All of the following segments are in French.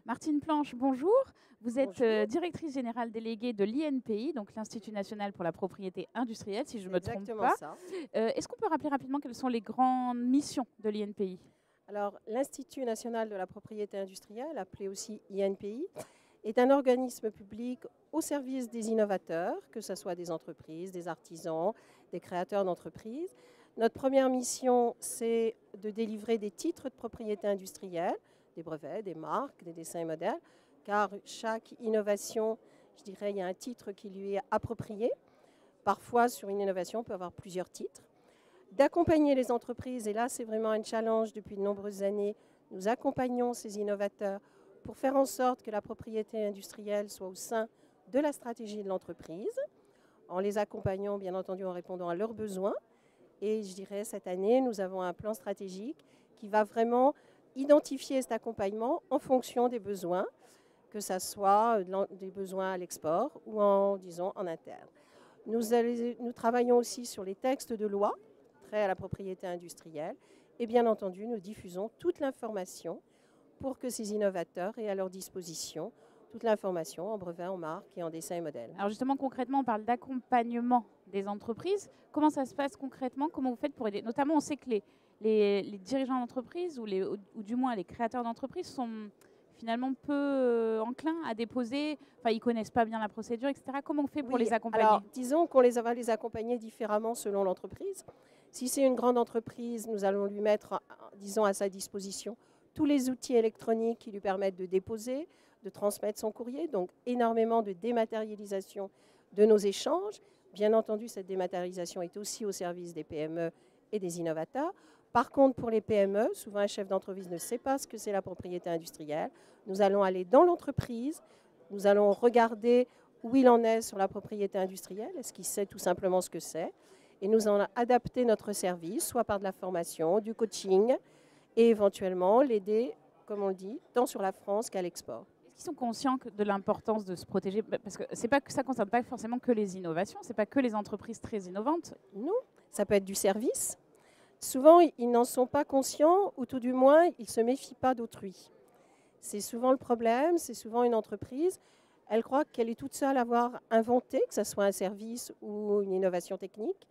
Martine Planche, bonjour. Vous êtes Bonjour. directrice générale déléguée de l'INPI, donc l'Institut national pour la propriété industrielle, si je ne me trompe Exactement pas. ça. Est-ce qu'on peut rappeler rapidement quelles sont les grandes missions de l'INPI? Alors, l'Institut national de la propriété industrielle, appelé aussi INPI, est un organisme public au service des innovateurs, que ce soit des entreprises, des artisans, des créateurs d'entreprises. Notre première mission, c'est de délivrer des titres de propriété industrielle, des brevets, des marques, des dessins et modèles, car chaque innovation, je dirais, il y a un titre qui lui est approprié. Parfois, sur une innovation, on peut avoir plusieurs titres. D'accompagner les entreprises, et là c'est vraiment un challenge depuis de nombreuses années, nous accompagnons ces innovateurs pour faire en sorte que la propriété industrielle soit au sein de la stratégie de l'entreprise, en les accompagnant bien entendu en répondant à leurs besoins. Et je dirais cette année, nous avons un plan stratégique qui va vraiment identifier cet accompagnement en fonction des besoins, que ce soit des besoins à l'export ou disons, en interne. Nous travaillons aussi sur les textes de loi à la propriété industrielle. Et bien entendu, nous diffusons toute l'information pour que ces innovateurs aient à leur disposition toute l'information en brevet, en marque et en dessin et modèle. Alors justement, concrètement, on parle d'accompagnement des entreprises. Comment ça se passe concrètement? Comment vous faites pour aider? Notamment, on sait que les dirigeants d'entreprise ou du moins les créateurs d'entreprises sont finalement peu enclins à déposer, enfin ils ne connaissent pas bien la procédure, etc. Comment on fait pour les accompagner? Alors, disons qu'on va les accompagner différemment selon l'entreprise. Si c'est une grande entreprise, nous allons lui mettre, disons, à sa disposition tous les outils électroniques qui lui permettent de déposer, de transmettre son courrier, donc énormément de dématérialisation de nos échanges. Bien entendu, cette dématérialisation est aussi au service des PME et des innovateurs. Par contre, pour les PME, souvent un chef d'entreprise ne sait pas ce que c'est la propriété industrielle. Nous allons aller dans l'entreprise, nous allons regarder où il en est sur la propriété industrielle, est-ce qu'il sait tout simplement ce que c'est, et nous allons adapter notre service, soit par de la formation, du coaching, et éventuellement l'aider, comme on le dit, tant sur la France qu'à l'export. Est-ce qu'ils sont conscients de l'importance de se protéger? Parce que ça ne concerne pas forcément que les innovations, ce n'est pas que les entreprises très innovantes. Non, ça peut être du service. Souvent, ils n'en sont pas conscients, ou tout du moins, ils ne se méfient pas d'autrui. C'est souvent le problème, c'est souvent une entreprise, elle croit qu'elle est toute seule à avoir inventé, que ce soit un service ou une innovation technique,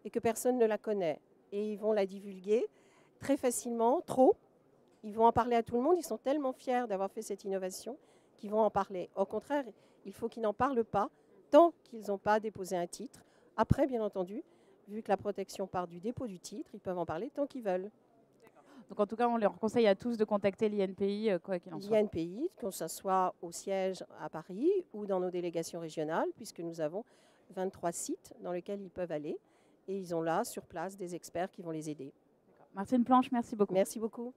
et que personne ne la connaît. Et ils vont la divulguer très facilement, trop. Ils vont en parler à tout le monde, ils sont tellement fiers d'avoir fait cette innovation qu'ils vont en parler. Au contraire, il faut qu'ils n'en parlent pas tant qu'ils n'ont pas déposé un titre. Après, bien entendu, vu que la protection part du dépôt du titre, ils peuvent en parler tant qu'ils veulent. Donc en tout cas, on leur conseille à tous de contacter l'INPI, quoi qu'il en soit. L'INPI, que ce soit au siège à Paris ou dans nos délégations régionales, puisque nous avons 23 sites dans lesquels ils peuvent aller. Et ils ont là, sur place, des experts qui vont les aider. Martine Planche, merci beaucoup. Merci beaucoup.